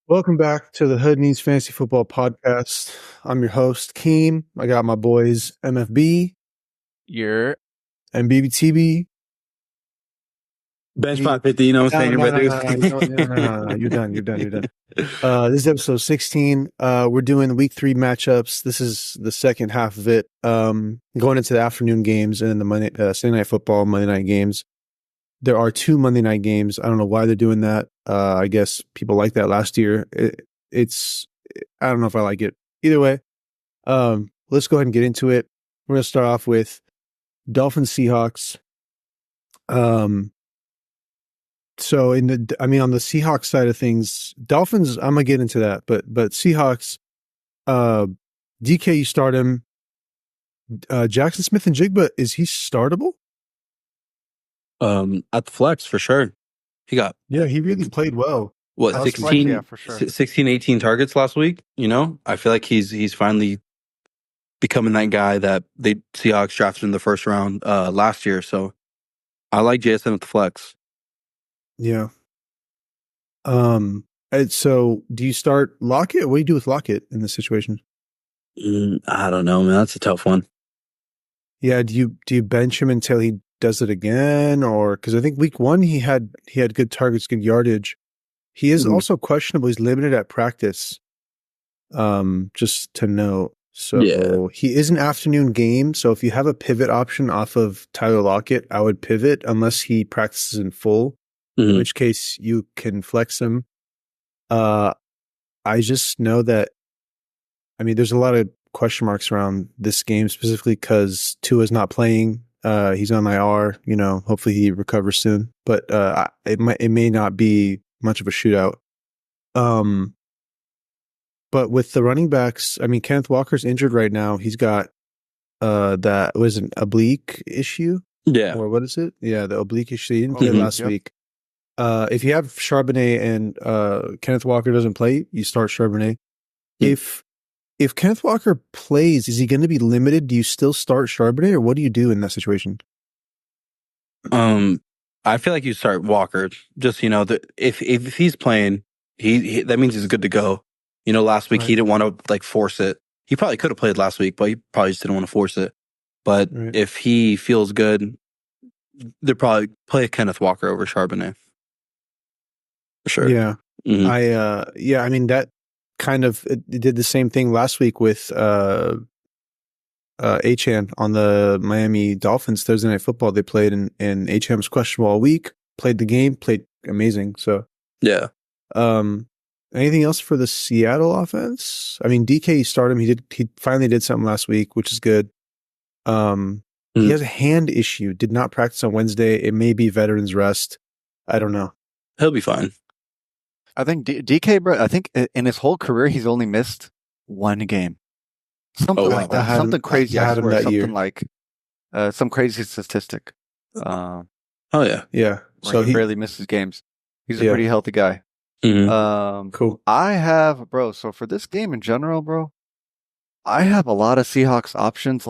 Welcome back to the Hood Needs Fantasy Football Podcast. I'm your host, Keem. I got my boys, MFB You're and BBTB. Bench spot 50, you know what I'm saying? No. You're done. This is episode 16. We're doing the week 3 matchups. This is the second half of it. Going into the afternoon games and the Sunday Night Football, Monday night games. There are 2 Monday night games. I don't know why they're doing that. I guess people liked that last year. I don't know if I like it. Either way, let's go ahead and get into it. We're going to start off with Dolphins Seahawks. So on the Seahawks side of things, Dolphins, I'm gonna get into that, but Seahawks, DK, you start him. Jackson Smith-Njigba, is he startable? At the flex for sure. He really played well. What, That's 16, flex, yeah, for sure. 16, 18 targets last week? You know, I feel like he's finally becoming that guy that the Seahawks drafted in the first round last year. So I like JSN at the flex. Yeah. And so do you start Lockett? What do you do with Lockett in this situation? I don't know, man. That's a tough one. Yeah. Do you bench him until he does it again, or because I think week 1 he had good targets, good yardage. He is also questionable. He's limited at practice. Just to note. So he is an afternoon game. So if you have a pivot option off of Tyler Lockett, I would pivot unless he practices in full. In which case you can flex him. I just know that, there's a lot of question marks around this game, specifically because Tua's not playing. He's on IR, hopefully he recovers soon, but it may not be much of a shootout. But with the running backs, Kenneth Walker's injured right now. He's got that was an oblique issue. Yeah. Or what is it? Yeah, the oblique issue. He didn't play last week. If you have Charbonnet and Kenneth Walker doesn't play, you start Charbonnet. If Kenneth Walker plays, is he going to be limited? Do you still start Charbonnet, or what do you do in that situation? I feel like you start Walker. Just if he's playing, he that means he's good to go. Last week he didn't want to force it. He probably could have played last week, but he probably just didn't want to force it. But if he feels good, they'll probably play Kenneth Walker over Charbonnet. For sure. Yeah. Mm-hmm. That kind of it did the same thing last week with Achane on the Miami Dolphins Thursday Night Football. They played and Achane was questionable all week, played the game, played amazing. So yeah. Anything else for the Seattle offense? DK, you start him. He finally did something last week, which is good. He has a hand issue, did not practice on Wednesday. It may be veterans rest. I don't know. He'll be fine. I think DK, bro, I think in his whole career, he's only missed 1 game. Something like that. Something crazy. I swear, something like some crazy statistic. Oh, yeah. Yeah. So he barely misses games. He's a pretty healthy guy. Mm-hmm. Cool. I have, bro, so for this game in general, bro, I have a lot of Seahawks options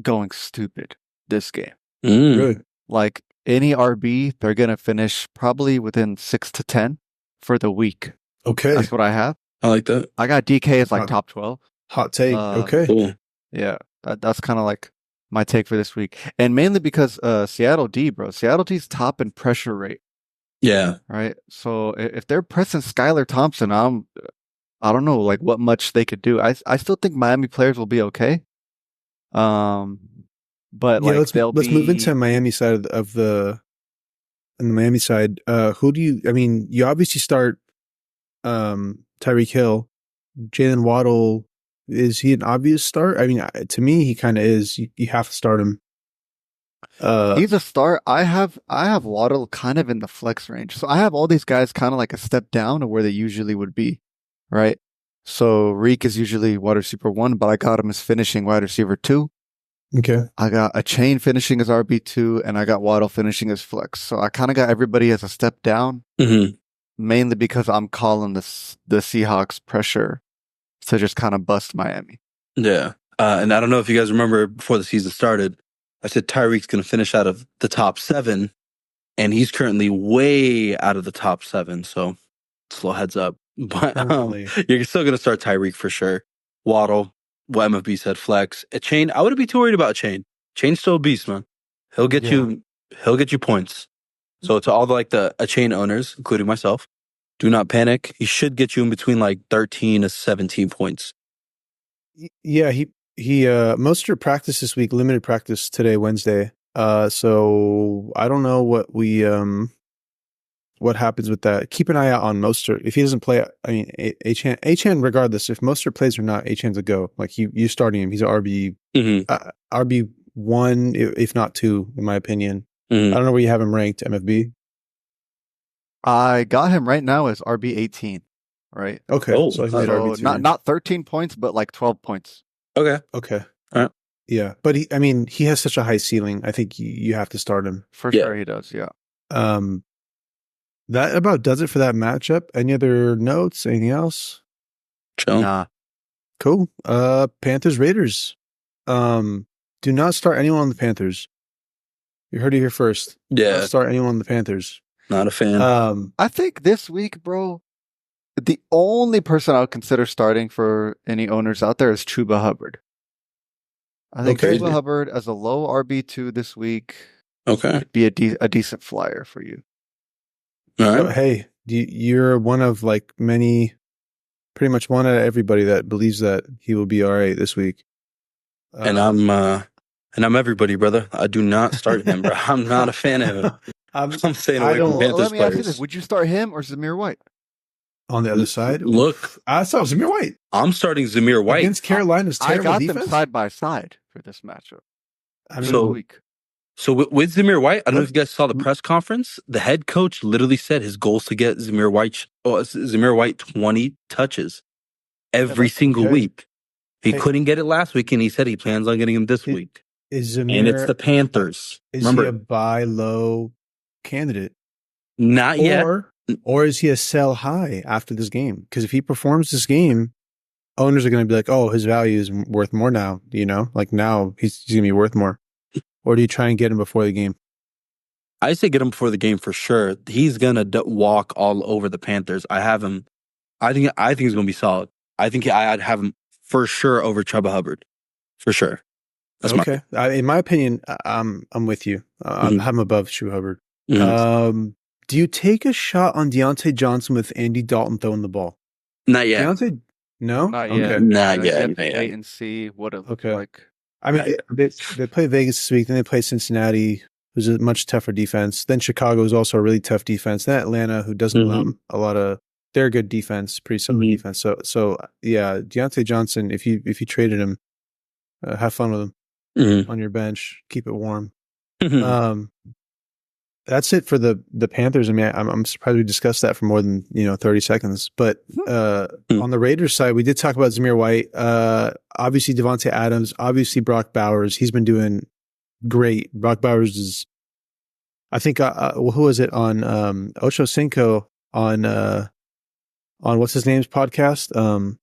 going stupid this game. Good. Like any RB, they're going to finish probably within 6 to 10 for the week. Okay. That's what I have. I like that. I got DK as top 12. Hot take. Okay. Cool. Yeah. That's kind of my take for this week. And mainly because Seattle D's top in pressure rate. Yeah. Right. So if they're pressing Skylar Thompson, I don't know what much they could do. I still think Miami players will be okay. But let's move into Miami side of the Miami side. Who do you obviously start Tyreek Hill. Jalen Waddle, is he an obvious start? To me he kind of is. You have to start him. He's a start. I have Waddle kind of in the flex range. So I have all these guys kind of a step down of where they usually would be, right? So Reek is usually wide receiver 1, but I got him as finishing wide receiver 2. Okay. I got a Chain finishing as RB2, and I got Waddle finishing as flex. So I kind of got everybody as a step down, mainly because I'm calling the Seahawks pressure to just kind of bust Miami. Yeah. And I don't know if you guys remember before the season started, I said Tyreek's going to finish out of the top 7, and he's currently way out of the top 7. So, slow heads up. But Permanently. you're still going to start Tyreek for sure. Waddle, what MFB said, flex. A Chain, I wouldn't be too worried about Chain. Chain's still a beast, man. He'll get you points. So to all the a Chain owners, including myself, do not panic. He should get you in between like 13 to 17 points. Yeah, he Mostert practiced this week, limited practice today, Wednesday. So I don't know what happens with that. Keep an eye out on Mostert. If he doesn't play, I mean, Achane, regardless, if Mostert plays or not, Achane's a go. Like you starting him, he's a RB1, if not 2, in my opinion. Mm-hmm. I don't know where you have him ranked, MFB. I got him right now as RB 18. Right. Okay. Oh, so so not 13 points, but like 12 points. Okay. Okay. All right. Yeah, but he has such a high ceiling. I think you have to start him. For sure he does, yeah. That about does it for that matchup. Any other notes? Anything else? Chill. Nah. Cool. Panthers Raiders. Do not start anyone on the Panthers. You heard it here first. Yeah. Don't start anyone on the Panthers. Not a fan. I think this week, bro, the only person I would consider starting for any owners out there is Chuba Hubbard. I think Chuba Hubbard as a low RB2 this week would be a decent flyer for you. All right. Hey, you're one of like many, pretty much one out of everybody that believes that he will be all right this week. And I'm everybody, brother. I do not start him, bro. I'm not a fan of him. I'm staying away from Panthers let me ask you players. this. Would you start him or Zamir White? On the other side? Look. I saw Zamir White. I'm starting Zamir White. Against Carolina's terrible I got defense? them side by side for this matchup. I mean, So with Zamir White, I don't know if you guys saw the press conference. The head coach literally said his goal is to get Zamir White 20 touches every single week. He couldn't get it last week, and he said he plans on getting him this week. And it's the Panthers. Remember, he a buy low candidate? Not yet. Or is he a sell high after this game? Because if he performs this game, owners are going to be like, oh, his value is worth more now. Like now he's going to be worth more. Or do you try and get him before the game? I say get him before the game for sure. He's going to walk all over the Panthers. I have him. I think he's going to be solid. I think I'd have him for sure over Chuba Hubbard. For sure. That's okay. In my opinion, I'm with you. I have him above Chuba Hubbard. Mm-hmm. Do you take a shot on Deontay Johnson with Andy Dalton throwing the ball? Not yet. Deontay? No? Not okay. yet. Not yet. Wait and see what it looks like. I mean, they play Vegas this week, then they play Cincinnati, who's a much tougher defense. Then Chicago is also a really tough defense. Then Atlanta, who doesn't allow a lot of, they're a good defense, pretty similar defense. So yeah, Deontay Johnson, if you traded him, have fun with him on your bench, keep it warm. That's it for the Panthers. I mean, I'm surprised we discussed that for more than 30 seconds. But on the Raiders side, we did talk about Zamir White. Obviously, Devontae Adams. Obviously, Brock Bowers. He's been doing great. Brock Bowers is, I think, who was it on Ocho Cinco on what's his name's podcast?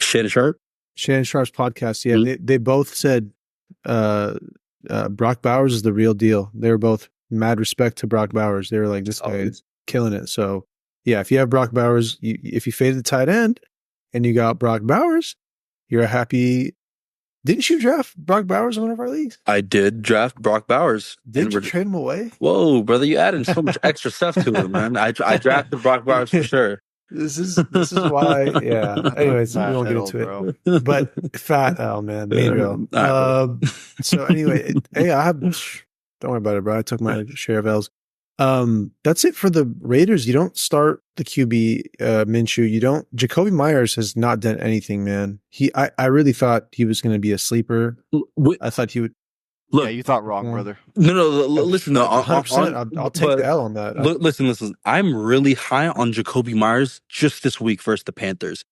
Shannon Sharp. Shannon Sharp's podcast. Yeah, they both said Brock Bowers is the real deal. They were both mad respect to Brock Bowers. They were like, this guy is killing it. So, yeah, if you have Brock Bowers, if you faded the tight end and you got Brock Bowers, you're a happy. Didn't you draft Brock Bowers in one of our leagues? I did draft Brock Bowers. Did you trade him away? Whoa, brother, you added so much extra stuff to him, man. I drafted Brock Bowers for sure. This is why, yeah. Anyways, we won't get into it. But fat L, man, main real. So anyway, hey, don't worry about it, bro. I took my share of L's. That's it for the Raiders. You don't start the QB Minshew. Jacoby Myers has not done anything, man. I really thought he was going to be a sleeper. I thought he would. Look, yeah, you thought wrong, brother. No, listen, though. I'll take the L on that. Listen. I'm really high on Jacoby Myers just this week versus the Panthers.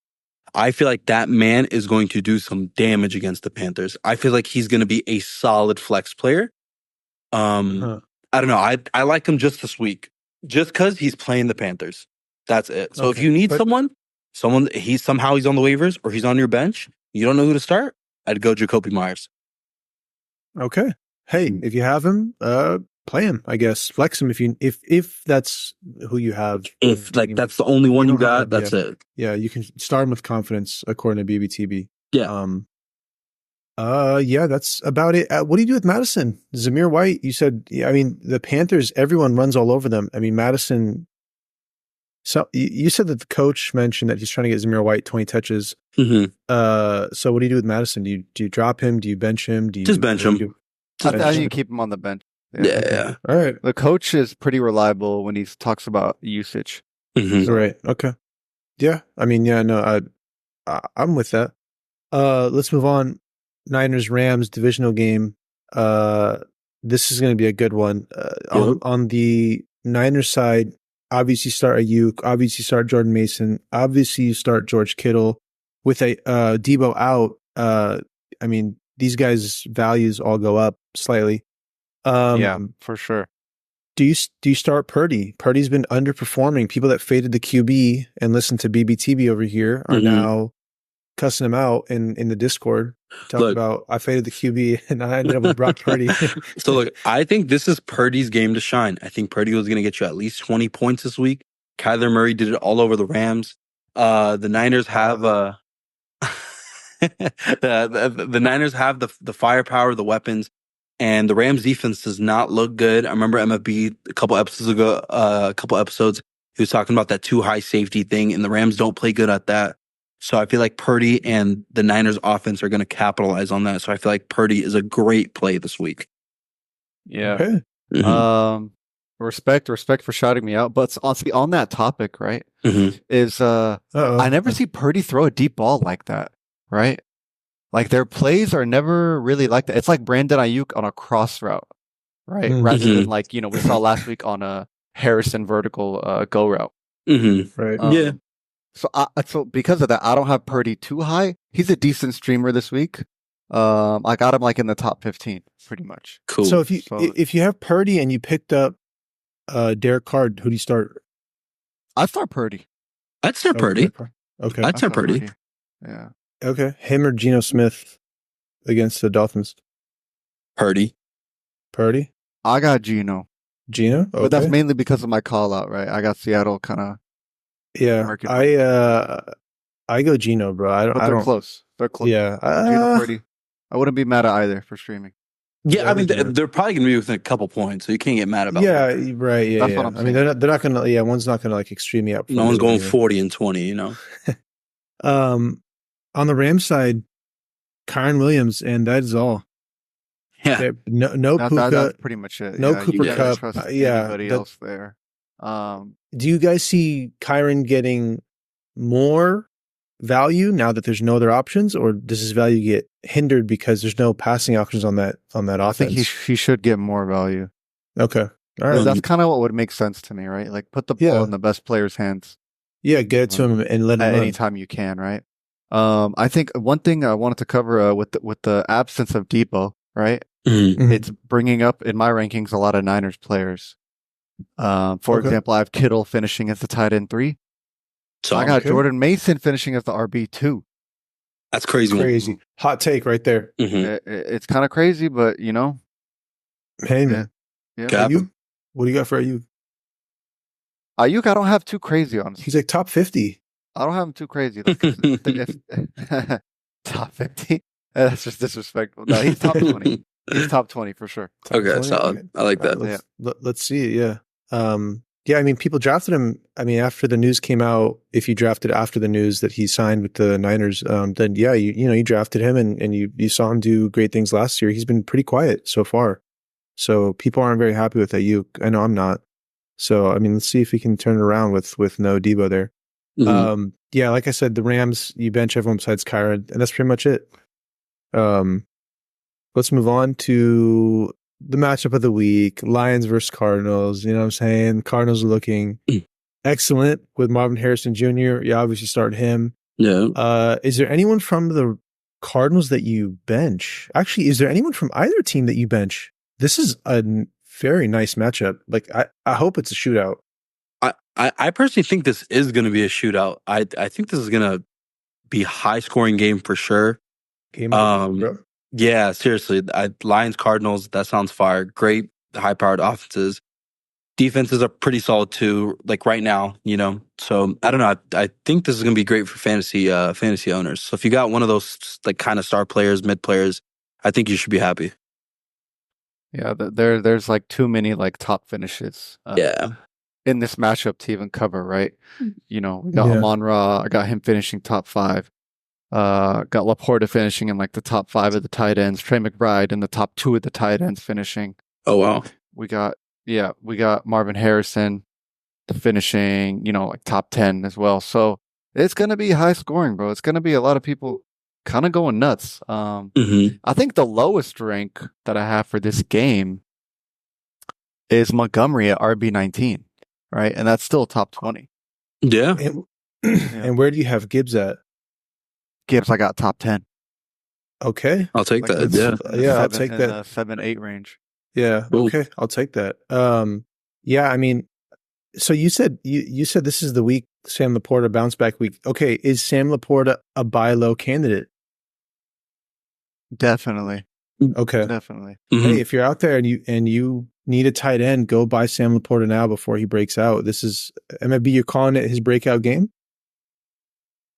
I feel like that man is going to do some damage against the Panthers. I feel like he's going to be a solid flex player. I don't know. I like him just this week, just because he's playing the Panthers. That's it. So if you need someone he's on the waivers or he's on your bench, you don't know who to start, I'd go Jacoby Myers. Okay. Hey, if you have him, play him. I guess flex him if that's who you have. If like that's the only one you got, that's it. Yeah, you can start him with confidence according to BBTB. Yeah. Yeah, that's about it. What do you do with Madison? Zamir White, you said, I mean, the Panthers, everyone runs all over them. I mean, Madison, so you said that the coach mentioned that he's trying to get Zamir White 20 touches. Mm-hmm. So what do you do with Madison? Do you drop him? Do you bench him? Just bench him. I think you keep him on the bench. Yeah. All right. The coach is pretty reliable when he talks about usage. Mm-hmm. Right. Okay. Yeah. I mean, yeah, no, I'm with that. Let's move on. Niners Rams divisional game. This is going to be a good one. On the Niners side, obviously start Ayuk, obviously start Jordan Mason, obviously you start George Kittle. With a Debo out, I mean, these guys' values all go up slightly. Yeah, for sure. Do you start Purdy? Purdy's been underperforming. People that faded the QB and listened to BBTB over here are now cussing him out in the Discord. Talking about I faded the QB and I ended up with Brock Purdy. So look, I think this is Purdy's game to shine. I think Purdy was going to get you at least 20 points this week. Kyler Murray did it all over the Rams. The Niners have the Niners have the firepower, the weapons, and the Rams defense does not look good. I remember MFB a couple episodes, he was talking about that too high safety thing, and the Rams don't play good at that. So I feel like Purdy and the Niners offense are going to capitalize on that. So I feel like Purdy is a great play this week. Yeah. Okay. Mm-hmm. Respect for shouting me out. But honestly, on that topic, right, is I never see Purdy throw a deep ball like that, right? Like their plays are never really like that. It's like Brandon Ayuk on a cross route, right? Rather than like, we saw last week on a Harrison vertical go route. Mm-hmm. Right. Yeah. So because of that, I don't have Purdy too high. He's a decent streamer this week. I got him like in the top 15, pretty much. Cool. So if you have Purdy and you picked up Derek Carr, who do you start? I'd start Purdy. I'd start Purdy. Okay. I'd start Purdy. Yeah. Okay. Him or Geno Smith against the Dolphins? Purdy. I got Geno. Okay. But that's mainly because of my call out, right? I got Seattle kind of. Yeah. I go Geno, bro. I don't. They're close. Yeah. Geno, Purdy. I wouldn't be mad at either for streaming. Yeah, I mean, they're probably going to be within a couple points, so you can't get mad about that. Yeah, right. Yeah, That's what I'm saying. I mean, they're not going to, one's not going to like extremely up. No one's going 40 and 20, On the Rams side, Kyren Williams, and that is all. Yeah. No Puka. That's pretty much it. No Cooper Kupp. Anybody else there. Do you guys see Kyren getting more value now that there's no other options, or does his value get hindered because there's no passing options on that offense? I think he should get more value. Okay. All right. That's kind of what would make sense to me, right? Like put the ball in the best player's hands. Yeah, get it to him and let him at any time you can, right? I think one thing I wanted to cover with the absence of Debo, right? Mm-hmm. It's bringing up in my rankings a lot of Niners players. For example, I have Kittle finishing as the tight end 3. So I got Jordan Mason finishing as the RB2. That's crazy. Crazy. Hot take right there. Mm-hmm. It's kind of crazy, but Hey, man. Yeah. Ayuk? What do you got for Ayuk? Ayuk, I don't have too crazy, honestly. He's like top 50. I don't have him too crazy. Top 50? That's just disrespectful. No, he's top 20. He's top 20 for sure. Okay, solid. I like that. Let's see it. Yeah. Yeah, I mean, people drafted him. I mean, after the news came out, if you drafted after the news that he signed with the Niners, then yeah, you drafted him and you saw him do great things last year. He's been pretty quiet so far. So people aren't very happy with Ayuk. I know I'm not. So, I mean, let's see if he can turn it around with no Debo there. Mm-hmm. Yeah, like I said, the Rams, you bench everyone besides Kyren, and that's pretty much it. Let's move on to the matchup of the week, Lions versus Cardinals. You know what I'm saying? Cardinals are looking excellent with Marvin Harrison Jr. You obviously start him. Yeah. Is there anyone from the Cardinals that you bench? Actually, is there anyone from either team that you bench? This is a very nice matchup. Like, I hope it's a shootout. I personally think this is going to be a shootout. I think this is going to be a high-scoring game for sure. Game of the week, bro. Yeah, seriously. Lions Cardinals, that sounds fire. Great high-powered offenses. Defenses are pretty solid too, like right now, you know. So I don't know. I think this is going to be great for fantasy owners. So if you got one of those like kind of star players, mid players, I think you should be happy. Yeah, there's like too many like top finishes. Yeah. In this matchup to even cover, right? You know, we got Yeah. Amon-Ra, I got him finishing top 5. Got Laporta finishing in like the top 5 of the tight ends. Trey McBride in the top 2 of the tight ends finishing. Oh wow. We got Marvin Harrison, the finishing, you know, like top 10 as well. So it's gonna be high scoring, bro. It's gonna be a lot of people kind of going nuts. Mm-hmm. I think the lowest rank that I have for this game is Montgomery at RB19, right? And that's still top 20. Yeah. And where do you have Gibbs at? Gibbs, I got top 10. Okay. I'll take Like that. it's- Yeah. I'll take that. 7-8 range. Yeah. Ooh. Okay. I'll take that. Yeah. I mean, so you said this is the week Sam Laporta bounce back week. Okay. Is Sam Laporta a buy low candidate? Definitely. Okay. Definitely. Mhm. Hey, if you're out there and you need a tight end, go buy Sam Laporta now before he breaks out. This is MLB. You're calling it his breakout game.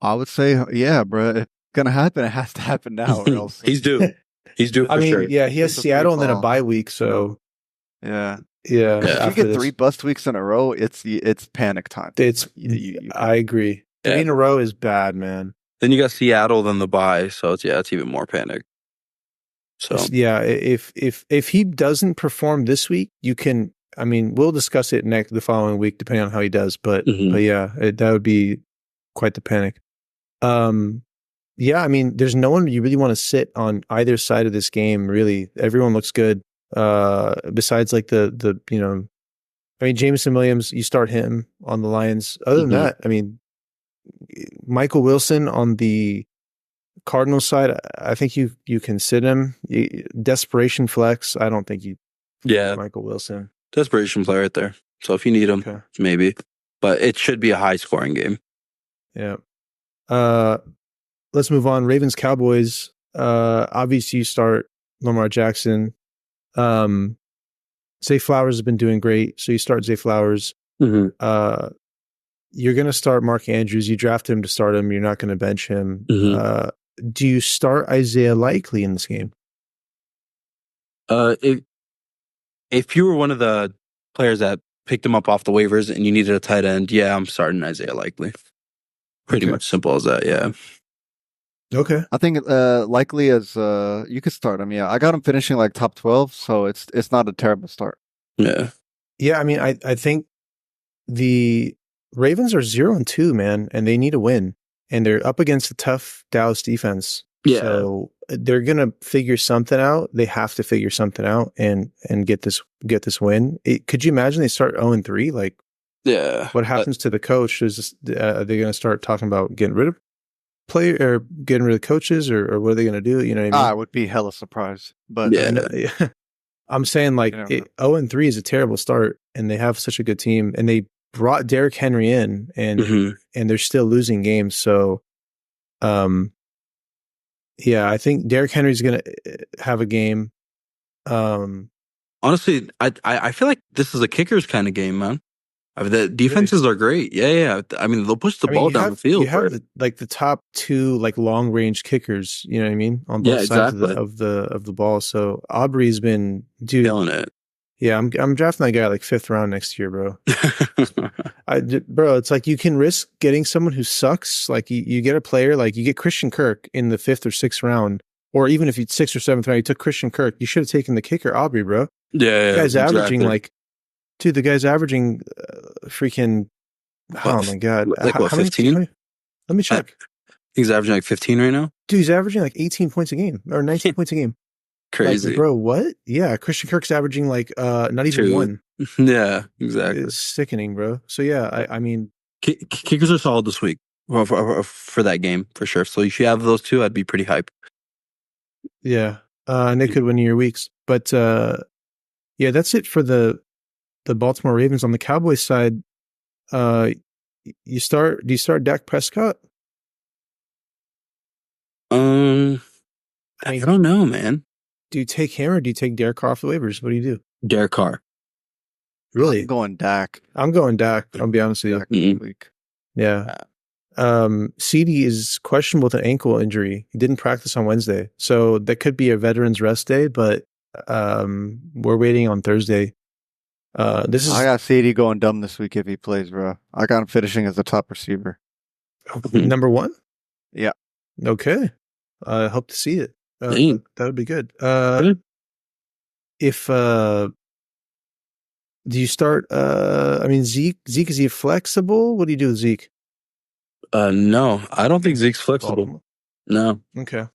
I would say, yeah, bro. If it's gonna happen, it has to happen now, or else. He's due. He's due for I mean, sure. yeah, he has It's a Seattle and then a free fall. bye week. So Yeah. yeah, If you after get this. 3 bust weeks in a row, it's panic time. It's. You- I agree. Yeah. 3 in a row is bad, man. Then you got Seattle, then the bye. So it's even more panic. So Yeah, if he doesn't perform this week, you can. I mean, we'll discuss it the following week, depending on how he does. But Mhm. but yeah, that would be quite the panic. Yeah, I mean, there's no one you really want to sit on either side of this game. Really, everyone looks good. Besides like the you know, I mean, Jameson Williams, you start him on the Lions. Other than Mhm. that, I mean, Michael Wilson on the Cardinals side, I think you can sit him. Desperation flex, I don't think you. yeah, Michael Wilson. desperation play right there. So if you need him, Okay. maybe. But it should be a high scoring game. Yeah. Let's move on. Ravens Cowboys. Obviously you start Lamar Jackson. Zay Flowers has been doing great, so you start Zay Flowers. Mm-hmm. You're going to start Mark Andrews. You drafted him to start him. You're not going to bench him. Mhm. Do you start Isaiah Likely in this game? If you were one of the players that picked him up off the waivers and you needed a tight end, yeah, I'm starting Isaiah Likely. Pretty Okay. much simple as that. Yeah. Okay. I think likely as you could start him. Yeah, I got him finishing like top 12, so it's not a terrible start. Yeah. Yeah, I mean, I think the Ravens are 0-2, man, and they need a win. And they're up against a tough Dallas defense. Yeah. So they're gonna figure something out. They have to figure something out and get this win. Could you imagine they start 0-3? Like, Yeah. what happens to the coach? Is are they gonna start talking about getting rid of player or getting rid of coaches, or what are they gonna do? You know what I mean? I would be hella surprised, but Yeah. Yeah. I'm saying like You never know. 0-3 is a terrible start, and they have such a good team, and they brought Derrick Henry in, and Mhm. they're still losing games. So, yeah, I think Derrick Henry's gonna have a game. Honestly, I feel like this is a kicker's kind of game, man. I mean, the defenses are great. Yeah. I mean, they'll push the ball down the field. You have the top 2 like long range kickers. You know what I mean, on both Yeah, sides exactly. of the ball. So Aubrey's been killing it. Yeah, I'm drafting that guy like 5th round next year, bro. Bro, it's like you can risk getting someone who sucks. Like you get a player, like you get Christian Kirk in the 5th or 6th round, or even if you 6th or 7th round, you took Christian Kirk. You should have taken the kicker, Aubrey, bro. Yeah. The guy's averaging exactly. like, dude, the guy's averaging freaking. Oh my god, Like what, 15? Let me check. He's averaging like 15 right now. Dude, he's averaging like 18 points a game or 19 points a game. Crazy. Like, bro, what? Yeah, Christian Kirk's averaging like not even 2. 1. Yeah, exactly. It's sickening, bro. So yeah, I mean, Kickers are solid this week for that game for sure. So if you have those 2, I'd be pretty hyped. yeah, and they could win your weeks. But yeah, that's it for the Baltimore Ravens. On the Cowboys side, do you start Dak Prescott? I don't know, man. Do you take him or do you take Derek Carr off the waivers? What do you do? Derek Carr. Really? I'm going Dak. I'm going Dak. I'll be honest with you. Dak this week. Yeah. CD is questionable with an ankle injury. He didn't practice on Wednesday. So that could be a veteran's rest day, but we're waiting on Thursday. I got CD going dumb this week if he plays, bro. I got him finishing as the top receiver. Number one? Yeah. Okay. I hope to see it. Dang. That would be good. Good. If do you start Zeke, is he flexible? What do you do with Zeke? No, I don't think Zeke's flexible. Baltimore. No, Okay.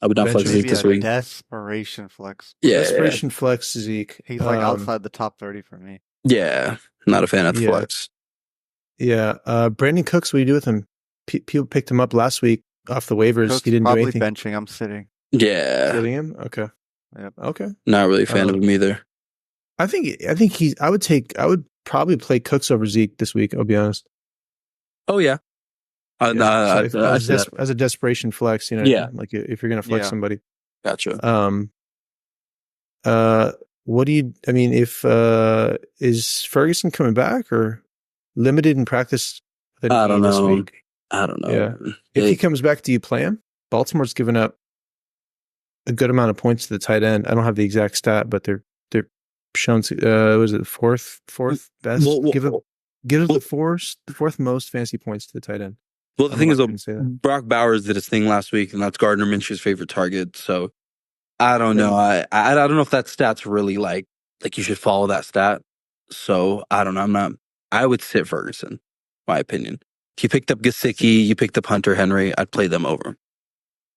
I would not flex Maybe Zeke this week. Desperation flex. Yeah, Desperation flex Zeke. He's like outside the top 30 for me. yeah, not a fan of the Yeah. flex. Yeah. Brandon Cooks, what do you do with him? People picked him up last week off the waivers. Cooks He didn't do probably anything. benching. I'm sitting. Yeah, Sitting him? Okay. Yep. Okay. not really a fan of him either. I think I would probably play Cooks over Zeke this week, I'll be honest. Oh yeah, As a desperation flex, Yeah. like if you're gonna flex Yeah. somebody. gotcha. What do you if is Ferguson coming back or limited in practice? I don't this know. week? I don't know. Yeah. If he comes back, do you play him? Baltimore's given up a good amount of points to the tight end. I don't have the exact stat, but they're shown to was it fourth best? Give us the fourth most fantasy points to the tight end. Well, the thing is, say that. Brock Bowers did his thing last week, and that's Gardner Minshew's favorite target. So I don't know. I don't know if that stat's really like you should follow that stat. So I don't know. I would sit Ferguson, my opinion. If you picked up Gesicki, you picked up Hunter Henry, I'd play them over.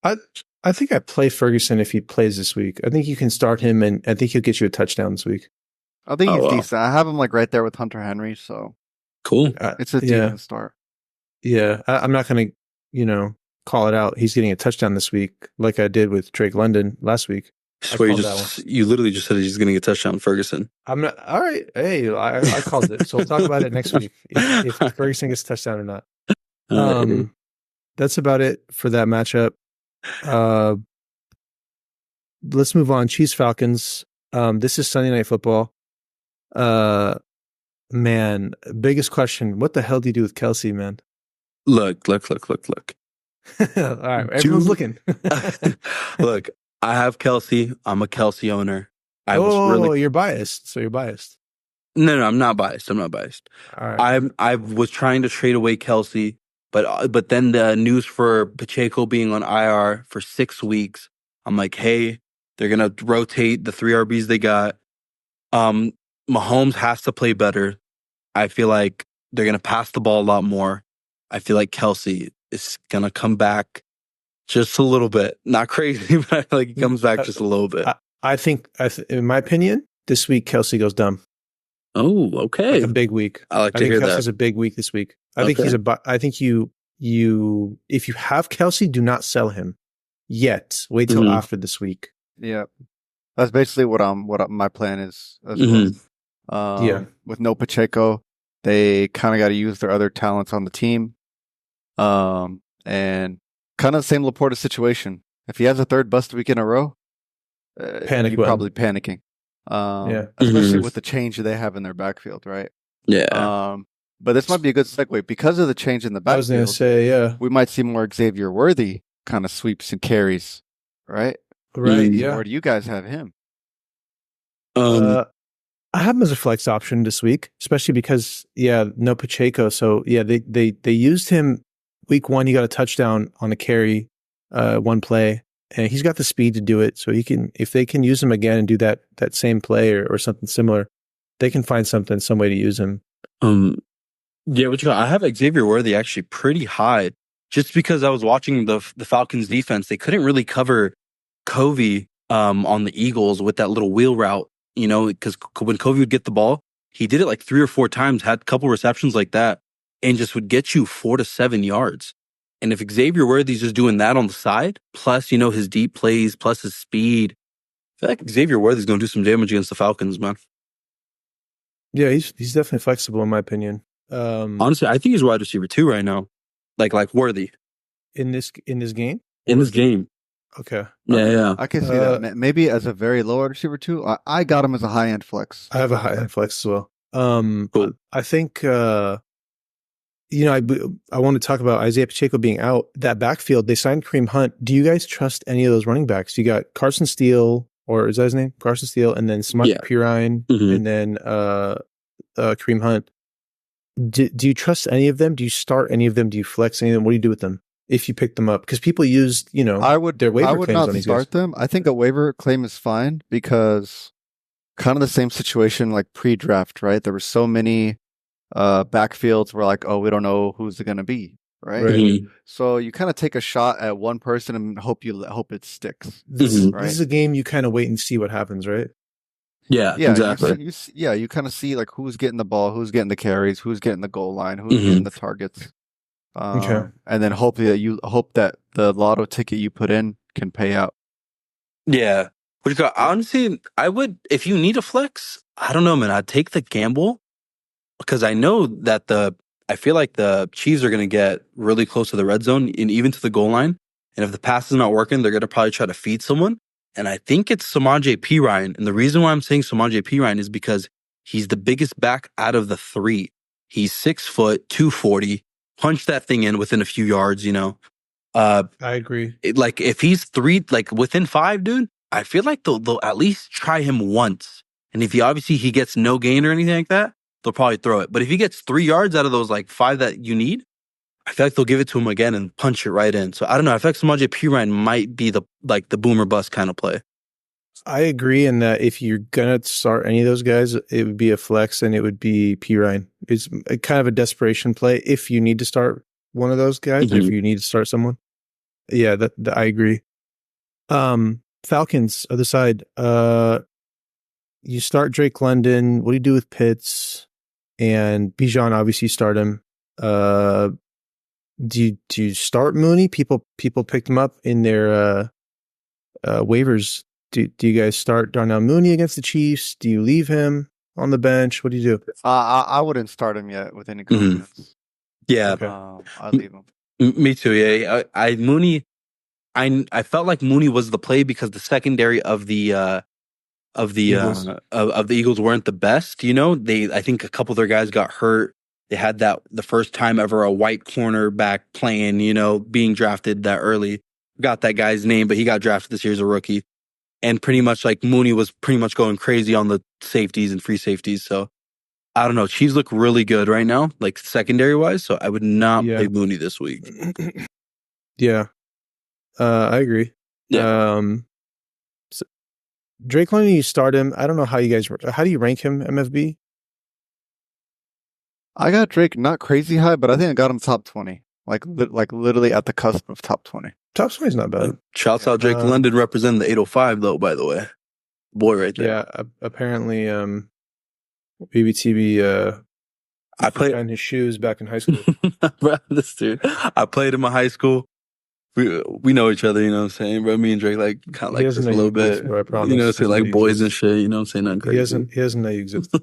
I think I play Ferguson if he plays this week. I think you can start him, and I think he'll get you a touchdown this week. I think he's decent. I have him like right there with Hunter Henry, so Cool. it's a decent start. Yeah, I'm not going to, call it out. He's getting a touchdown this week, like I did with Drake London last week. I swear you literally just said he's going to get a touchdown, Ferguson. I'm not. All right. Hey, I called it. So we'll talk about it next week if Ferguson gets a touchdown or not. That's about it for that matchup. Let's move on. Chiefs Falcons. This is Sunday Night Football. Man, biggest question. What the hell do you do with Kelsey, man? Look. All right. Everyone's looking. Look, I have Kelsey. I'm a Kelsey owner. You're biased. So you're biased. No, I'm not biased. All right. I was trying to trade away Kelsey, but then the news for Pacheco being on IR for 6 weeks, I'm like, hey, they're gonna rotate the 3 RBs they got. Mahomes has to play better. I feel like they're gonna pass the ball a lot more. I feel like Kelsey is gonna come back just a little bit, not crazy, but I feel like he comes back just a little bit. I think, in my opinion, this week Kelsey goes dumb. Oh, okay. Like a big week. I like to hear Kelsey that. has a big week this week. I think you if you have Kelsey, do not sell him yet. Wait till after this week. Yeah, that's basically what my plan is as well. With no Pacheco, they kind of got to use their other talents on the team, and kind of the same Laporta situation. If he has a third bust week in a row, you're probably panicking. Especially with the change that they have in their backfield, right? Yeah. But this might be a good segue because of the change in the backfield. I was going to say, we might see more Xavier Worthy kind of sweeps and carries, right? Right. Yeah. Or do you guys have him? I have him as a flex option this week, especially because no Pacheco. So they used him week 1. He got a touchdown on a carry, one play. And he's got the speed to do it, so he can. If they can use him again and do that same play or something similar, they can find some way to use him. I have Xavier Worthy actually pretty high, just because I was watching the Falcons defense. They couldn't really cover Covey on the Eagles with that little wheel route, because when Covey would get the ball, he did it like 3 or 4 times, had a couple receptions like that, and just would get you 4 to 7 yards. And if Xavier Worthy's just doing that on the side, plus, his deep plays, plus his speed, I feel like Xavier Worthy's going to do some damage against the Falcons, man. Yeah, he's definitely flexible in my opinion. Honestly, I think he's wide receiver 2 right now. Like Worthy. In this game? In this game. Okay. Yeah. I can see that. Maybe as a very low wide receiver too. I got him as a high end flex. I have a high end flex as well. Cool. I think I want to talk about Isaiah Pacheco being out. That backfield, they signed Kareem Hunt. Do you guys trust any of those running backs? You got Carson Steele, or is that his name? Carson Steele, and then Samaje Perine, and then Kareem Hunt. Do you trust any of them? Do you start any of them? Do you flex any of them? What do you do with them if you pick them up? Because people used, their waiver claims on these guys. I would not start them. I think a waiver claim is fine because kind of the same situation like pre-draft, right? There were so many backfields where like, oh, we don't know who's it going to be, right? Mm-hmm. So you kind of take a shot at one person and hope it sticks. This is a game you kind of wait and see what happens, right? Yeah, exactly. You kind of see like who's getting the ball, who's getting the carries, who's getting the goal line, who's getting the targets. And then hopefully that the lotto ticket you put in can pay out. Yeah. Honestly, I would, if you need a flex, I don't know, man, I'd take the gamble because I know that I feel like the Chiefs are going to get really close to the red zone and even to the goal line. And if the pass is not working, they're going to probably try to feed someone. And I think it's Samaje Perine. And the reason why I'm saying Samaje Perine is because he's the biggest back out of the three. He's 6 foot, 240, punch that thing in within a few yards, I agree. If he's 3, within 5, dude, I feel like they'll at least try him once. And if he gets no gain or anything like that, they'll probably throw it. But if he gets 3 yards out of those 5 that you need, I feel like they'll give it to him again and punch it right in. So I don't know. I feel like Samaje Perine might be the boomer bust kind of play. I agree in that if you're gonna start any of those guys, it would be a flex and it would be Perine. It's kind of a desperation play if you need to start one of those guys. If you need to start someone, yeah, that I agree. Falcons other side. You start Drake London. What do you do with Pitts and Bijan? Obviously, you start him. Do you start Mooney? People picked him up in their waivers. Do you guys start Darnell Mooney against the Chiefs? Do you leave him on the bench? What do you do? I wouldn't start him yet with any confidence. Yeah, okay. I'll leave him. Me too. Yeah, Mooney. I felt like Mooney was the play because the secondary of the Eagles weren't the best. I think a couple of their guys got hurt. They had the first time ever a white cornerback playing, being drafted that early. Got that guy's name, but he got drafted this year as a rookie. And pretty much Mooney was pretty much going crazy on the safeties and free safeties. So I don't know. Chiefs look really good right now, secondary wise. So I would not play Mooney this week. Yeah. I agree. Yeah. So Drake London, you start him. I don't know how do you rank him, MFB? I got Drake not crazy high, but I think I got him top 20. Like literally at the cusp of top 20. Top 20 is not bad. Shouts out Drake London representing the 805 though, by the way. Boy right there. Yeah, apparently BBTB I played on his shoes back in high school. Bro, this dude. I played in my high school. We know each other, you know what I'm saying, bro? Me and Drake kind of this a little bit. Bro, I promise. Boys and shit, you know what I'm saying? Nothing crazy. He doesn't know you exist.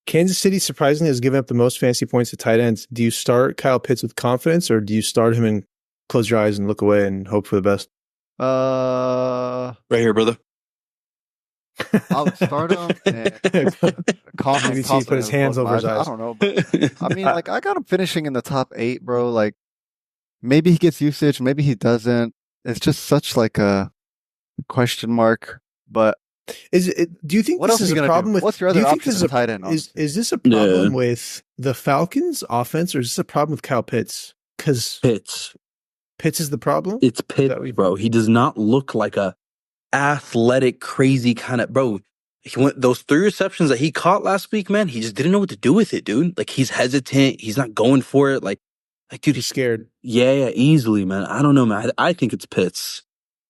Kansas City surprisingly has given up the most fantasy points to tight ends. Do you start Kyle Pitts with confidence, or do you start him and close your eyes and look away and hope for the best? Right here, brother. I'll start him and he put his hands over his eyes. I don't know. But, I mean, I got him finishing in the top 8, bro. Maybe he gets usage, maybe he doesn't. It's just such a question mark. But do you think this is a problem with? What's your other option as a tight end? Is this a problem with the Falcons' offense, or is this a problem with Kyle Pitts? Because Pitts is the problem. It's Pitts, bro. He does not look like a athletic, crazy kind of bro. Those 3 receptions that he caught last week, man. He just didn't know what to do with it, dude. He's hesitant. He's not going for it. Dude, he's scared. Yeah, easily, man. I don't know, man. I think it's Pitts.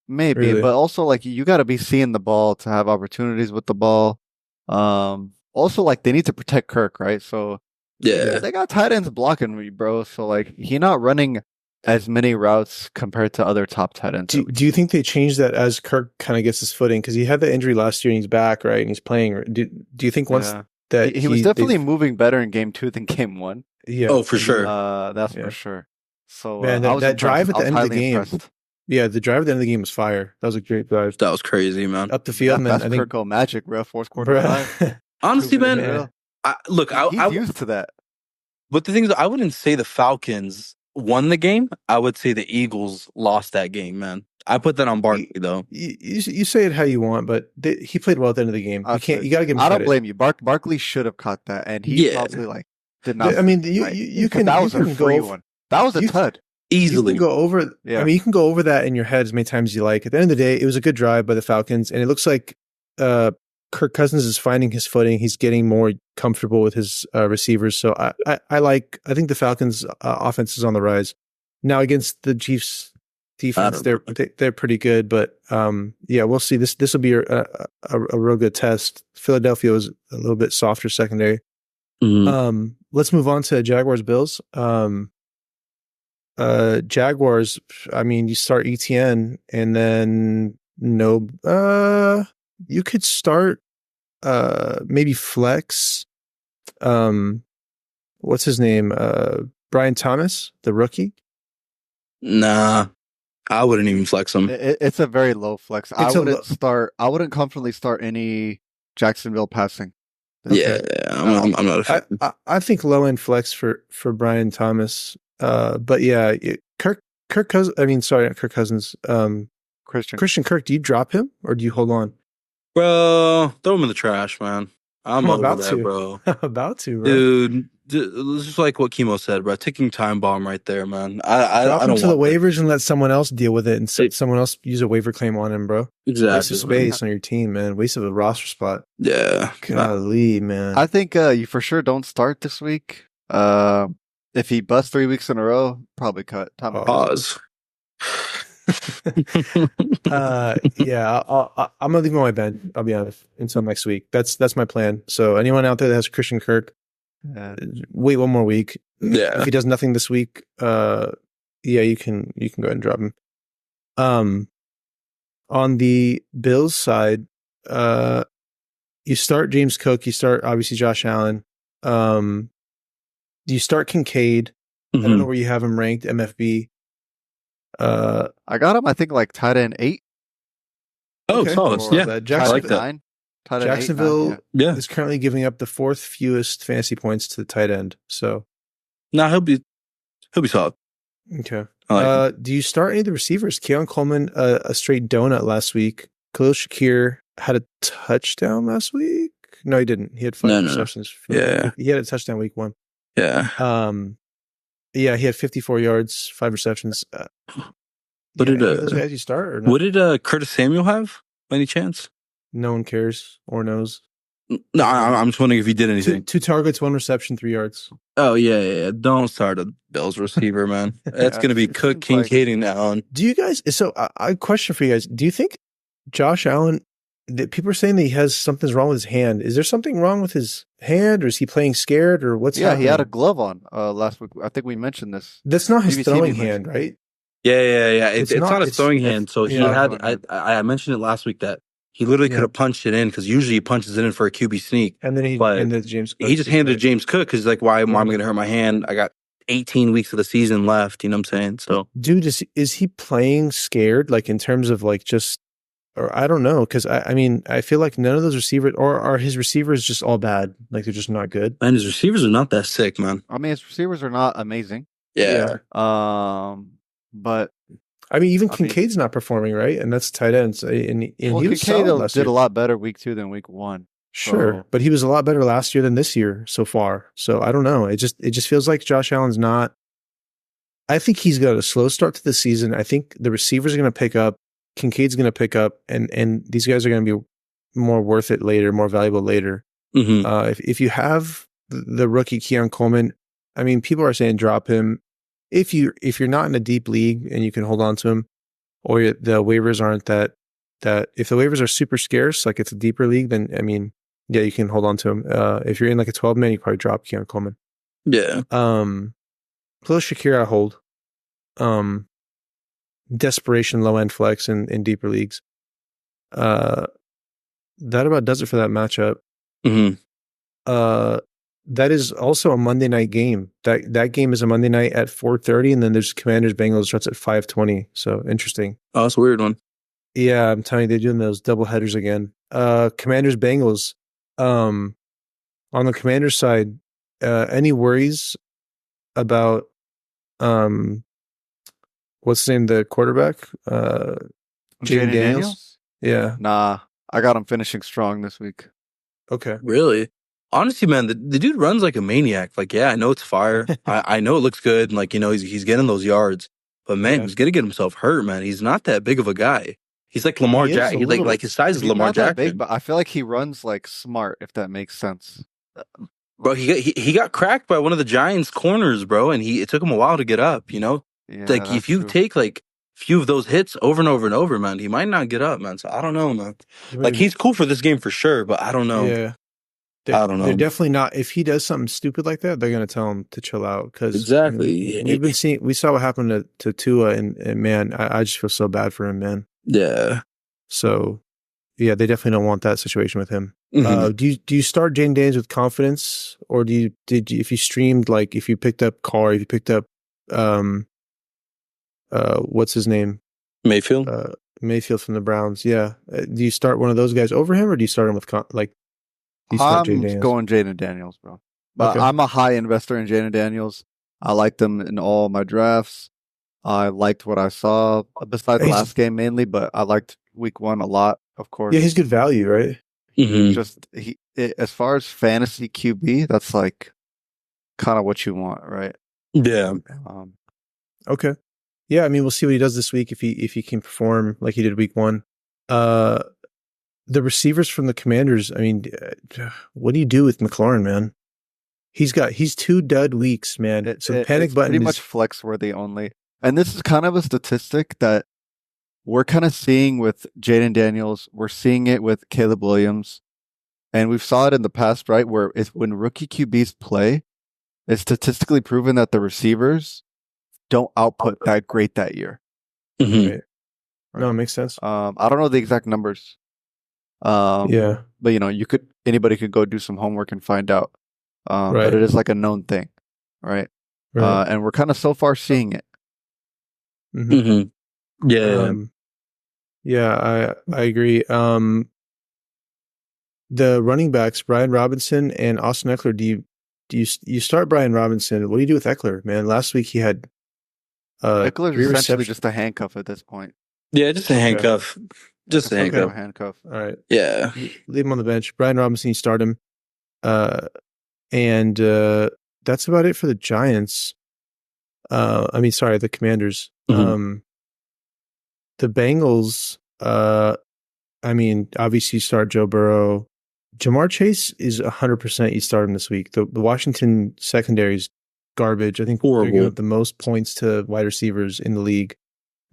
Maybe, really? But also you got to be seeing the ball to have opportunities with the ball. Also, they need to protect Kirk, right? So yeah, they got tight ends blocking me, bro. So he's not running as many routes compared to other top tight ends. Do you think they changed that as Kirk kind of gets his footing? Because he had the injury last year and he's back, right? And he's playing. Do you think once that he was definitely moving better in game 2 than game 1? Yeah. Oh, for sure. That's for sure. So man, that drive at the end of the game. Impressed. Yeah, the drive at the end of the game was fire. That was a great drive. That was crazy, man. Up the field, and then That's I think Kirko magic, bro. Fourth quarter Bruh. drive. Honestly, 2 minutes man, drill. I He's used to that. but the thing is, I wouldn't say the Falcons won the game. I would say the Eagles lost that game, man. I put that on Barkley though. You say it how you want, but he played well at the end of the game. You can't. You got to give him I don't credit. blame you. Barkley should have caught that, and he probably did not. I mean, you can. That was you a can free go, one. That was a tud. Easily You can go over. Yeah. I mean, you can go over that in your head as many times as you like. At the end of the day, it was a good drive by the Falcons, and it looks like Kirk Cousins is finding his footing. He's getting more comfortable with his receivers. So I think the Falcons' offense is on the rise. Now against the Chiefs' defense, they're pretty good, but yeah, we'll see. This will be a real good test. Philadelphia was a little bit softer secondary. Mhm. Let's move on to Jaguars Bills. Jaguars, I mean, you start ETN and then you could start maybe flex what's his name? Brian Thomas, the rookie. Nah, I wouldn't even flex him. It's a very low flex. I wouldn't comfortably start any Jacksonville passing. Yeah, I'm not a fan. I think low end flex for Brian Thomas. But yeah, Kirk Cousins. I mean, sorry, not Kirk Cousins. Christian Kirk. Do you drop him or do you hold on? Bro, throw him in the trash, man. I'm about to, bro. I'm about to, bro. Dude. This is like what Chemo said, bro. Ticking time bomb right there, man. I drop him don't to the want waivers and let someone else deal with it, and someone else use a waiver claim on him, bro. Exactly. Waste of space on your team, man. Waste of a roster spot. Yeah. Golly, man. I think you for sure don't start this week. If he busts 3 weeks in a row, probably cut. Pause. Yeah, I'm gonna leave him on my bench. I'll be honest until next week. That's my plan. So anyone out there that has Christian Kirk, wait one more week. Yeah. If he does nothing this week, yeah, you can go ahead and drop him. On the Bills side, you start James Cook. You start obviously Josh Allen. You start Kincaid. I don't know where you have him ranked. MFB. I got him. I think like tight end 8. Oh, solid. Yeah, I like that. Jacksonville 8, 9, is currently giving up the 4th fewest fantasy points to the tight end. So, he'll be solid. Okay. Like do you start any of the receivers? Keon Coleman, a straight donut last week. Khalil Shakir had a touchdown last week. No, he didn't. He had 5 receptions. Yeah, he had a touchdown week 1. Yeah. Yeah, he had 54 yards, 5 receptions. What did those guys you start? Or no? What did Curtis Samuel have? By any chance? No one cares or knows. No, I'm just wondering if he did anything. 2 targets, 1 reception, 3 yards. Oh yeah. Don't start a Bills receiver, man. That's going to be Cook, Kincaid, and Allen. Do you guys? So I question for you guys. Do you think Josh Allen? That people are saying that he has something's wrong with his hand. Is there something wrong with his hand, or is he playing scared, or what's happening? He had a glove on last week. I think we mentioned this. That's not his throwing hand, right? Yeah. It's not his throwing hand. So he had. I mentioned it last week that he literally could have punched it in because usually he punches it in for a QB sneak. And then he just handed it to James Cook because like, why am I going to hurt my hand? I got 18 weeks of the season left. You know what I'm saying? So, dude, is he playing scared? Like in terms of like just. Or I don't know, because I mean, I feel like none of those receivers, or are his receivers just all bad? Like they're just not good? And his receivers are not that sick, man. I mean, his receivers are not amazing. Yeah. But I mean, even Kincaid's not performing, right? And that's tight ends. And he was Kincaid did a lot better week 2 than week 1. Sure, but he was a lot better last year than this year so far. So I don't know. It just feels like Josh Allen's not. I think he's got a slow start to the season. I think the receivers are going to pick up. Kincaid's going to pick up, and these guys are going to be more worth it later, more valuable later. If you have the rookie Keon Coleman, I mean, people are saying drop him. If you're not in a deep league and you can hold on to him, or the waivers aren't that if the waivers are super scarce, like it's a deeper league, then I mean, yeah, you can hold on to him. If you're in like a 12-man, you probably drop Keon Coleman. Yeah. Khalil Shakir, I hold. Desperation low end flex in deeper leagues. That about does it for that matchup. that is also a Monday night game. That game is a Monday night at 4:30, and then there's Commanders Bengals starts at 5:20. So interesting. Oh, that's a weird one. Yeah, I'm telling you, they're doing those double headers again. Commanders Bengals. On the Commanders side, any worries about what's the name? The quarterback, Jaden Daniels. Yeah. Nah, I got him finishing strong this week. Okay. Really? Honestly, man, the dude runs like a maniac. Like, yeah, I know it's fire. I know it looks good. And like, he's getting those yards. But man, he's gonna get himself hurt, man. He's not that big of a guy. He's like Lamar Jackson. He's like his size is Lamar Jackson. Big, but I feel like he runs like smart, if that makes sense. Bro, he got cracked by one of the Giants' corners, bro, and it took him a while to get up. Yeah, like if you take like a few of those hits over and over and over, man, he might not get up, man. So I don't know, man. Like he's cool for this game for sure, but I don't know. Yeah. I don't know. They're definitely not. If he does something stupid like that, they're going to tell him to chill out. Because exactly, we saw what happened to Tua, and man, I just feel so bad for him, man. Yeah. So, yeah, they definitely don't want that situation with him. Mm-hmm. Do you start Jaden Daniels with confidence, or if you streamed, like if you picked up Carr, if you picked up what's his name, Mayfield from the Browns? Yeah, do you start one of those guys over him, or do you start him with I'm going Jaden Daniels, bro. But okay. I'm a high investor in Jaden Daniels. I liked him in all my drafts. I liked what I saw besides the last game mainly, but I liked week 1 a lot, of course. Yeah, he's good value, right? Mm-hmm. As far as fantasy QB, that's like kind of what you want, right? Yeah. Okay. Yeah, I mean, we'll see what he does this week if he can perform like he did week 1. The receivers from the Commanders, I mean, what do you do with McLaurin, man? He's 2 dud weeks, man. So the panic button pretty much flex worthy only. And this is kind of a statistic that we're kind of seeing with Jaden Daniels. We're seeing it with Caleb Williams. And we've saw it in the past, right? Where when rookie QBs play, it's statistically proven that the receivers don't output that great that year. Mm-hmm. Right. No, it makes sense. I don't know the exact numbers. Yeah, but anybody could go do some homework and find out. But it is like a known thing, right? And we're kind of so far seeing it. Mm-hmm. Mm-hmm. Yeah, yeah, I agree. The running backs, Brian Robinson and Austin Eckler. Do you start Brian Robinson? What do you do with Eckler, man? Last week he had Eckler is essentially just a handcuff at this point. Yeah, just a handcuff. Just a handcuff. All right. Yeah. Leave him on the bench. Brian Robinson, you start him. And that's about it for the Giants. The Commanders. Mm-hmm. The Bengals, obviously you start Joe Burrow. Jamar Chase is 100% you start him this week. The Washington secondary is garbage. I think they're giving up the most points to wide receivers in the league.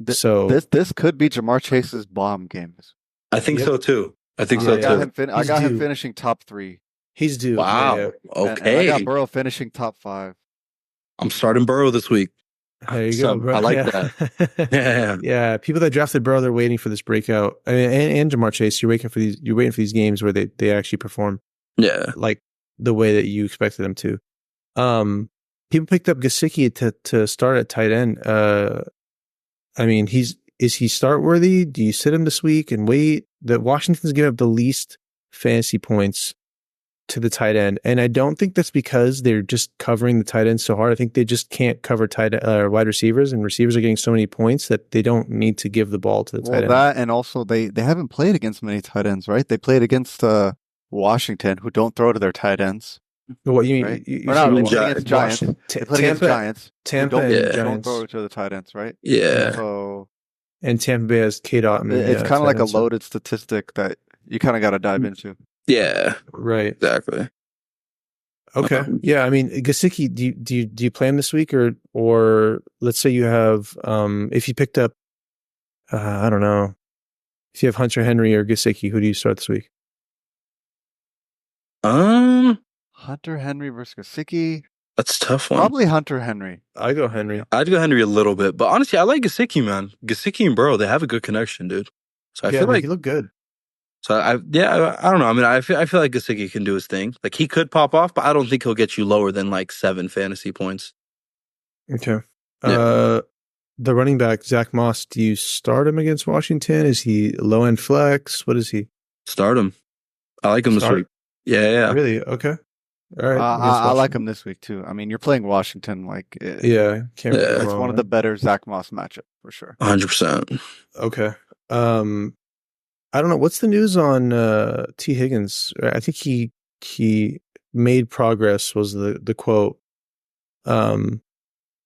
So this could be Jamar Chase's bomb games. I think so too. I got him finishing top 3. He's due. Wow. Yeah. Okay. And I got Burrow finishing top 5. I'm starting Burrow this week. There you go, bro. I like that. Yeah. Yeah. People that drafted Burrow, they're waiting for this breakout. I mean, and Jamar Chase, you're waiting for these games where they actually perform. Yeah. Like the way that you expected them to. People picked up Gesicki to start at tight end. Is he start worthy? Do you sit him this week and wait? The Washington's giving up the least fantasy points to the tight end, and I don't think that's because they're just covering the tight end so hard. I think they just can't cover wide receivers, and receivers are getting so many points that they don't need to give the ball to the tight end. That, and also they haven't played against many tight ends, right? They played against Washington, who don't throw to their tight ends. What you mean? Right? They played against Giants. They played against Giants. Tampa don't throw to the tight ends, right? Yeah. And Tampa Bay has K-Dot. It's kind of like a loaded statistic that you kind of got to dive into. Yeah. Right. Exactly. Okay. Yeah. I mean, Gesicki, do you play him this week, or let's say you have if you picked up I don't know, if you have Hunter Henry or Gesicki, who do you start this week? Hunter Henry versus Gesicki. That's a tough one. Probably Hunter Henry. I'd go Henry a little bit, but honestly, I like Gesicki, man. Gesicki and Burrow, they have a good connection, dude. So I feel like he looked good. So I don't know. I mean, I feel like Gesicki can do his thing. Like he could pop off, but I don't think he'll get you lower than like 7 fantasy points. Okay. Yeah. The running back Zach Moss. Do you start him against Washington? Is he low end flex? What is he? Start him. I like him this week. Yeah. Really? Okay. All right. I like him this week too. I mean, you're playing Washington. Like, it's one of the better Zach Moss matchup for sure. 100%. Okay. I don't know. What's the news on T. Higgins? I think he made progress was the quote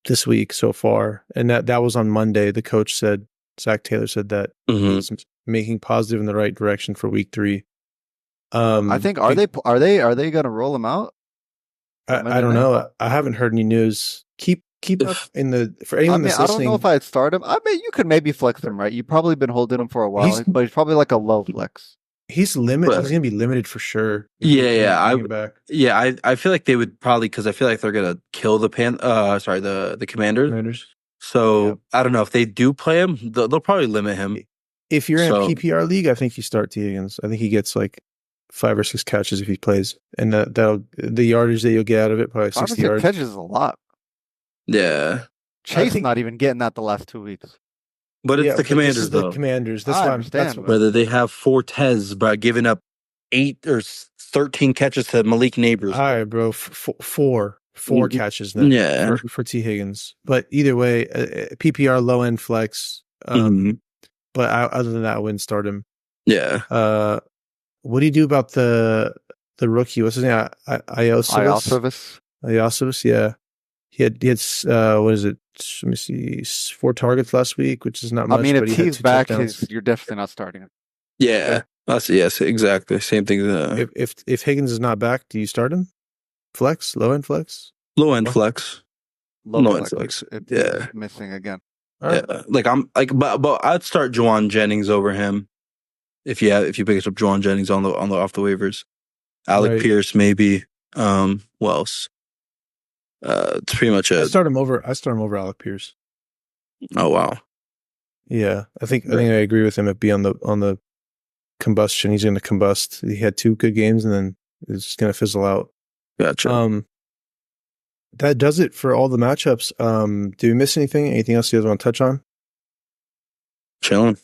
this week so far. And that was on Monday. The coach said, Zach Taylor said that he's making positive in the right direction for week 3. I think are they going to roll him out? I don't know. I haven't heard any news. Keep up for anyone that's listening. I don't know if I'd start him. I mean, you could maybe flex him, right? You've probably been holding him for a while, but he's probably like a low flex. He's limited. He's gonna be limited for sure. I feel like they would probably, because I feel like they're gonna kill the Commanders. So I don't know if they do play him. They'll probably limit him. If you're in a PPR league, I think you start T. Higgins. I think he gets like 5 or 6 catches if he plays, and that'll the yardage that you'll get out of it, probably 60 yards. Catches is a lot. Yeah, Chase not even getting that the last 2 weeks. But it's the Commanders, though. The Commanders. That's why understand. Whether they have Fortes by giving up 8 or 13 catches to Malik Neighbors. All right, bro. 4 catches then. For T. Higgins. But either way, PPR low end flex. But other than that, I wouldn't start him. Yeah. What do you do about the rookie? What's his name? Iosivas. Yeah. He had what is it? Let me see, 4 targets last week, which is not much. I mean, if he's back, you're definitely not starting him. Yeah. Yes, exactly. Same thing. If Higgins is not back, do you start him? Flex, low end flex. Low end flex. Yeah. Missing again. Right. Yeah. But I'd start Juwan Jennings over him. If you pick up Juwan Jennings on the off the waivers, Alec Pierce maybe. Who else? It's pretty much it. I start him over Alec Pierce. Oh wow. Yeah, I think I agree with him. At be on the combustion, he's going to combust. He had 2 good games, and then it's just going to fizzle out. Gotcha. That does it for all the matchups. Do we miss anything? Anything else you guys want to touch on? Chilling.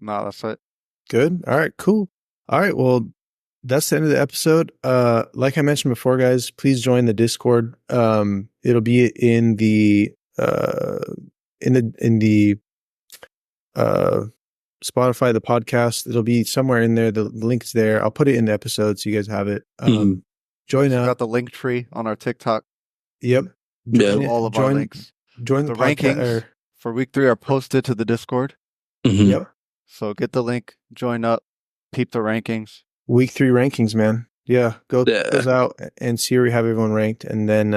No, that's it. Good. All right. Cool. All right. Well, that's the end of the episode. Like I mentioned before, guys, please join the Discord. It'll be in the Spotify, the podcast. It'll be somewhere in there. The link's there. I'll put it in the episode so you guys have it. Join up. Got the link tree on our TikTok. Yep. All of our links. Join the rankings for week 3 are posted to the Discord. Yep. So get the link, join up, peep the rankings. Week 3 rankings, man. Yeah, go those out and see where we have everyone ranked, and then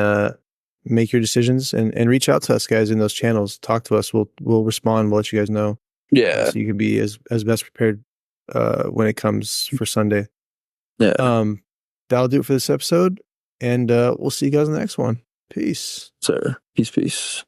make your decisions and reach out to us, guys, in those channels. Talk to us. We'll respond. We'll let you guys know. Yeah, so you can be as best prepared when it comes for Sunday. Yeah. That'll do it for this episode, and we'll see you guys in the next one. Peace. Sir. Peace.